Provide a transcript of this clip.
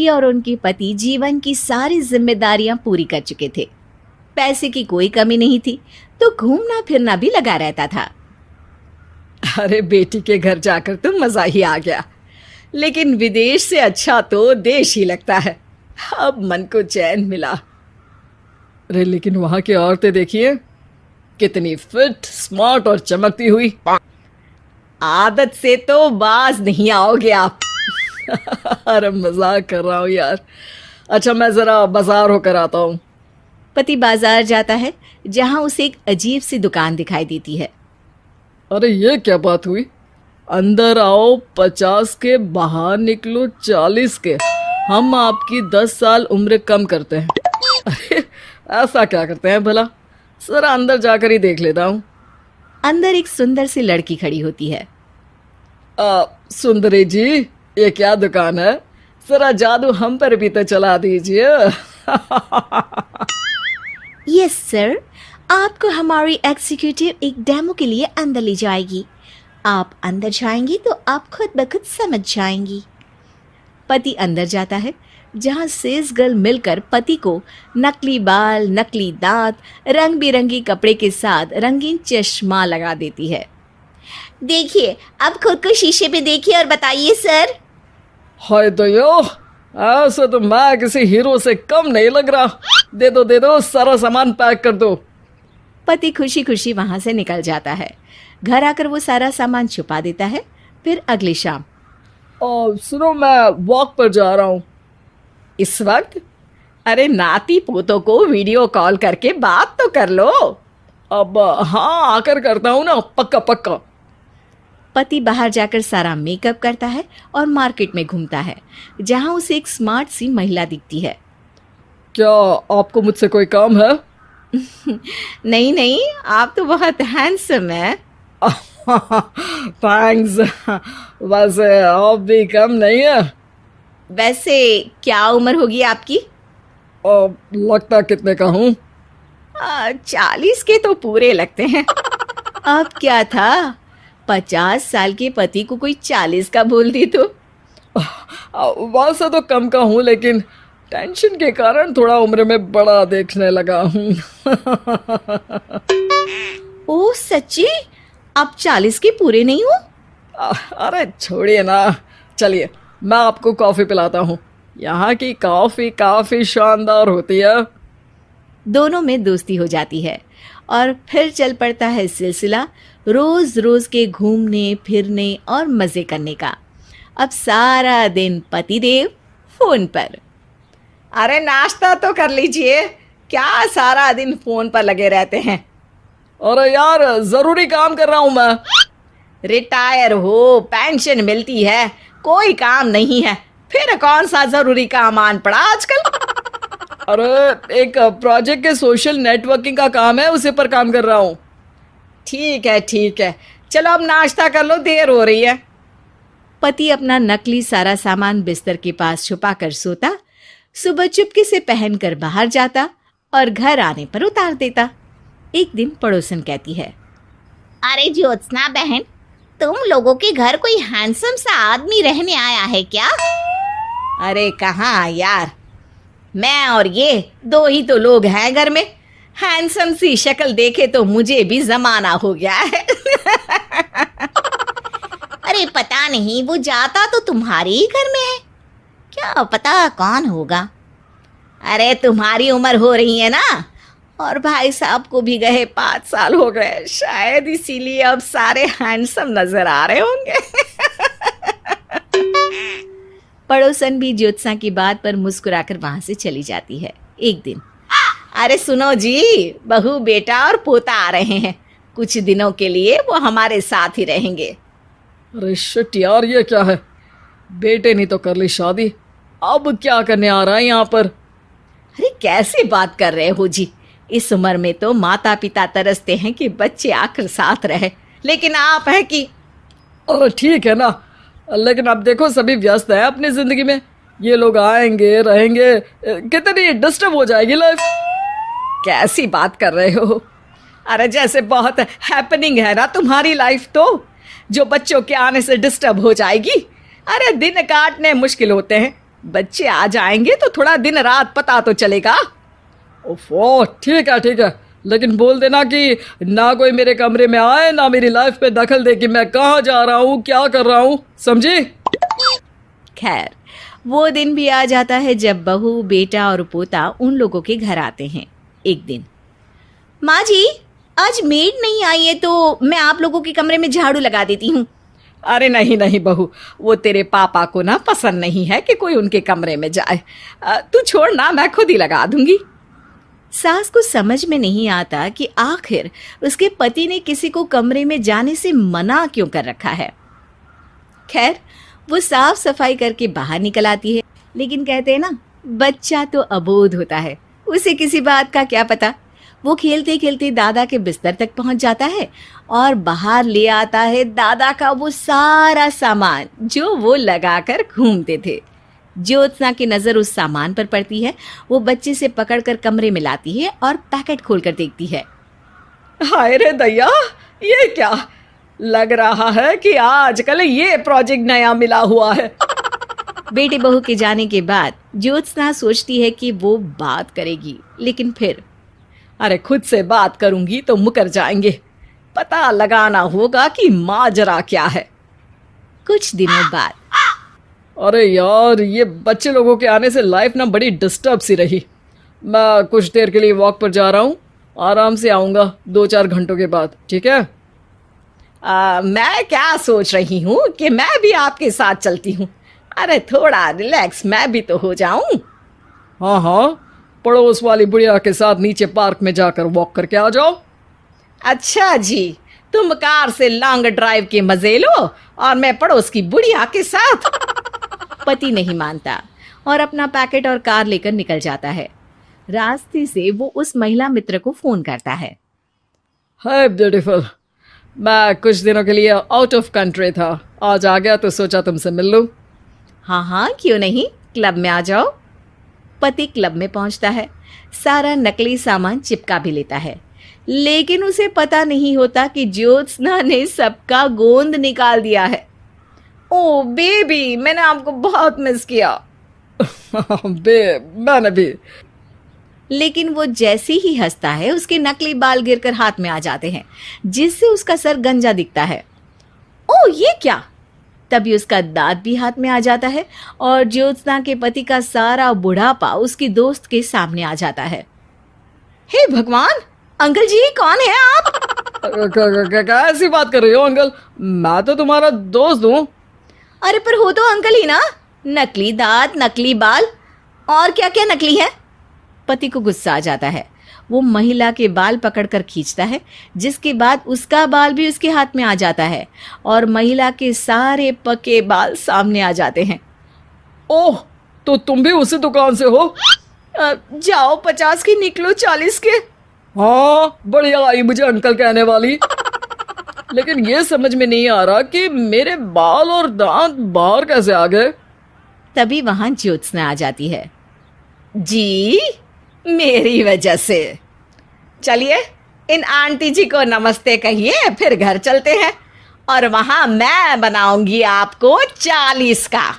पति और उनके पति जीवन की सारी जिम्मेदारियां पूरी कर चुके थे। पैसे की कोई कमी नहीं थी, तो घूमना फिरना भी लगा रहता था। अरे बेटी के घर जाकर तो मज़ा ही आ गया, लेकिन विदेश से अच्छा तो देश ही लगता है। अब मन को चैन मिला। अरे लेकिन वहाँ की औरतें देखिए, कितनी फिट, स्मार्ट और चमकती हुई। आदत से तो बाज नहीं आओगे आप। अरे मजाक कर रहा हूँ यार। अच्छा मैं ज़रा बाजार होकर आता हूँ। पति बाजार जाता है, जहां उसे एक अजीब सी दुकान दिखाई देती है। अरे ये क्या बात हुई? अंदर आओ 50 के, बाहर निकलो 40 के। हम आपकी 10 साल उम्र कम करते हैं। अरे ऐसा क्या करते हैं भला? जरा अंदर जाकर ही देख लेता हूँ। अंदर एक सुंदर सी लड़की खड़ी होती है। सुंदरी जी, ये क्या दुकान है? जरा जादू हम पर भी तो चला दीजिए। यस सर, आपको हमारी एग्जीक्यूटिव एक डेमो के लिए अंदर ले जाएगी। आप अंदर जाएंगी तो आप खुद ब खुद समझ जाएंगी। पति अंदर जाता है, जहां सेल्स गर्ल मिलकर पति को नकली बाल, नकली दांत, रंग बिरंगी कपड़े के साथ रंगीन चश्मा लगा देती है। देखिए, अब खुद को शीशे पे देखिए और बताइए सर। हाय दयो, ऐसा तो मैं किसी हीरो से कम नहीं लग रहा। दे दो, सारा सामान पैक कर दो। पति खुशी खुशी वहां से निकल जाता है। घर आकर वो सारा सामान छुपा देता है। फिर अगली शाम, सुनो मैं वॉक पर जा रहा हूँ। इस वक्त? अरे नाती पोतों को वीडियो कॉल करके बात तो कर लो। अब हाँ, आकर करता हूँ ना, पक्का पक्का। पति बाहर जाकर सारा मेकअप करता है और मार्केट में घूमता है, जहां उसे एक स्मार्ट सी महिला दिखती है। क्या आपको मुझसे कोई काम है? नहीं, आप तो बहुत हैंडसम हैं। थैंक्स। वैसे आप भी कम नहीं है। वैसे क्या उम्र होगी आपकी? लगता कितने का हूँ? 40 के तो पूरे लगते हैं। अब क्या था, 50 साल के पति को कोई 40 का बोल दी तो? वैसे तो कम का हूँ, लेकिन टेंशन के कारण थोड़ा उम्र में बड़ा देखने लगा हूँ। ओह सच्ची? आप 40 के पूरे नहीं हो? अरे छोड़िए ना, चलिए मैं आपको कॉफ़ी पिलाता हूँ। यहाँ की कॉफ़ी काफ़ी शानदार होती है। दोनों में दोस्ती हो जाती है और फिर चल पड़ता है सिलसिला रोज रोज के घूमने फिरने और मज़े करने का। अब सारा दिन पतिदेव फोन पर। अरे नाश्ता तो कर लीजिए, क्या सारा दिन फोन पर लगे रहते हैं? अरे यार, ज़रूरी काम कर रहा हूँ मैं। रिटायर हो, पेंशन मिलती है, कोई काम नहीं है, फिर कौन सा ज़रूरी काम आन पड़ा आजकल? अरे एक प्रोजेक्ट के सोशल नेटवर्किंग का काम है, उसी पर काम कर रहा हूँ। ठीक है, चलो अब नाश्ता कर लो, देर हो रही है। पति अपना नकली सारा सामान बिस्तर के पास छुपा कर सोता, सुबह चुपके से पहनकर बाहर जाता और घर आने पर उतार देता। एक दिन पड़ोसन कहती है, अरे ज्योत्सना बहन, तुम लोगों के घर कोई हैंडसम सा आदमी रहने आया है क्या? अरे कहाँ यार, मैं और ये दो ही तो लोग हैं घर में। हैंडसम सी शक्ल देखे तो मुझे भी जमाना हो गया है। अरे पता नहीं, वो जाता तो तुम्हारे ही घर में है, क्या पता कौन होगा। अरे तुम्हारी उम्र हो रही है ना, और भाई साहब को भी गए 5 साल हो गए, शायद इसीलिए अब सारे हैंडसम नजर आ रहे होंगे। पड़ोसन भी ज्योत्सना की बात पर मुस्कुराकर वहां से चली जाती है। एक दिन, अरे सुनो जी, बहू बेटा और पोता आ रहे हैं, कुछ दिनों के लिए वो हमारे साथ ही रहेंगे। अरे शिट यार, ये क्या है? बेटे ने तो कर ली शादी, अब क्या करने आ रहा है यहाँ पर? अरे कैसी बात कर रहे हो जी, इस उम्र में तो माता पिता तरसते हैं कि बच्चे आकर साथ रहे, लेकिन आप है कि। अरे ठीक है ना, लेकिन अब देखो सभी व्यस्त हैं अपनी जिंदगी में, ये लोग आएंगे रहेंगे, कितनी डिस्टर्ब हो जाएगी लाइफ। कैसी बात कर रहे हो? अरे जैसे बहुत हैपनिंग है ना तुम्हारी लाइफ, तो जो बच्चों के आने से डिस्टर्ब हो जाएगी। अरे दिन काटने मुश्किल होते हैं, बच्चे आ जाएंगे तो थोड़ा दिन रात पता तो चलेगा। ओफो, ठीक है, लेकिन बोल देना कि ना कोई मेरे कमरे में आए, ना मेरी लाइफ पे दखल दे कि मैं कहाँ जा रहा हूँ, क्या कर रहा हूँ, समझी? खैर, वो दिन भी आ जाता है जब बहू, बेटा और पोता उन लोगों के घर आते हैं। एक दिन, माँ जी, आज मेड नहीं आई है तो मैं आप लोगों के कमरे में झाड़ू लगा देती हूँ। अरे नहीं बहू, वो तेरे पापा को ना पसंद नहीं है कि कोई उनके कमरे में जाए। तू छोड़ ना, मैं खुद ही लगा दूंगी। सास को समझ में नहीं आता कि आखिर उसके पति ने किसी को कमरे में जाने से मना क्यों कर रखा है। खैर, वो साफ सफाई करके बाहर निकल आती है, लेकिन कहते हैं ना, बच्चा तो अबोध होता है, उसे किसी बात का क्या पता। वो खेलते खेलते दादा के बिस्तर तक पहुंच जाता है और बाहर ले आता है दादा का वो सारा सामान जो वो लगाकर घूमते थे। ज्योत्सना की नजर उस सामान पर पड़ती है। वो बच्चे से पकड़कर कमरे में लाती है और पैकेट खोलकर देखती है। हाय रे दैया, ये क्या लग रहा है कि आजकल ये प्रोजेक्ट नया मिला हुआ है। बेटे बहू के जाने के बाद ज्योत्सना सोचती है कि वो बात करेगी, लेकिन फिर अरे खुद से बात करूंगी तो मुकर जाएंगे, पता लगाना होगा कि माजरा क्या है। कुछ दिनों बाद, अरे यार, ये बच्चे लोगों के आने से लाइफ ना बड़ी डिस्टर्ब सी रही। मैं कुछ देर के लिए वॉक पर जा रहा हूँ, आराम से आऊँगा 2-4 घंटों के बाद, ठीक है? मैं क्या सोच रही हूँ कि मैं भी आपके साथ चलती हूँ। अरे थोड़ा रिलैक्स मैं भी तो हो जाऊँ। हाँ, पड़ोस वाली बुढ़िया के साथ नीचे पार्क में जाकर वॉक करके आ जाओ। अच्छा जी, तुम कार से लॉन्ग ड्राइव के मजे लो और मैं पड़ोस की बुढ़िया के साथ। पति नहीं मानता और अपना पैकेट और कार लेकर निकल जाता है। रास्ते से वो उस महिला मित्र को फोन करता है। हाय ब्यूटीफुल, मैं कुछ दिनों के लिए आउट ऑफ कंट्री था, आज आ गया तो सोचा तुमसे मिल लूं। हाँ, क्यों नहीं, क्लब में आ जाओ। पति क्लब में पहुंचता है, सारा नकली सामान चिपका भी लेता है, लेकिन उसे पता नहीं होता कि ज्योत्सना ने सबका गोंद निकाल दिया है। ओ बेबी, मैंने आपको बहुत मिस किया। मैंने भी। लेकिन वो जैसे ही हंसता है, उसके नकली बाल गिरकर हाथ में आ जाते हैं, जिससे उसका सर गंजा दिखता है। ओ ये क्या! तभी उसका दांत भी हाथ में आ जाता है और ज्योत्सना के पति का सारा बुढ़ापा उसकी दोस्त के सामने आ जाता है। हे भगवान, अंकल जी, कौन है आप? क्या ऐसी बात कर रही हो अंकल? मैं तो तुम्हारा दोस्त हूँ। अरे पर हो तो अंकल ही ना। नकली दांत, नकली बाल और क्या क्या नकली है। पति को गुस्सा आ जाता है। वो महिला के बाल पकड़कर खींचता है, जिसके बाद उसका बाल भी उसके हाथ में आ जाता है और महिला के सारे पके बाल सामने आ जाते हैं। ओह, तो तुम भी उसी दुकान से हो? जाओ 50 की निकलो 40 के। हाँ, बढ़िया आई मुझे अंकल कहने वाली। लेकिन ये समझ में नहीं आ रहा कि मेरे बाल और दांत बाहर कैसे आ गए। तभी वहां ज्योत्सना आ जाती है। जी, मेरी वजह से। चलिए, इन आंटी जी को नमस्ते कहिए, फिर घर चलते हैं और वहां मैं बनाऊंगी आपको 40 का।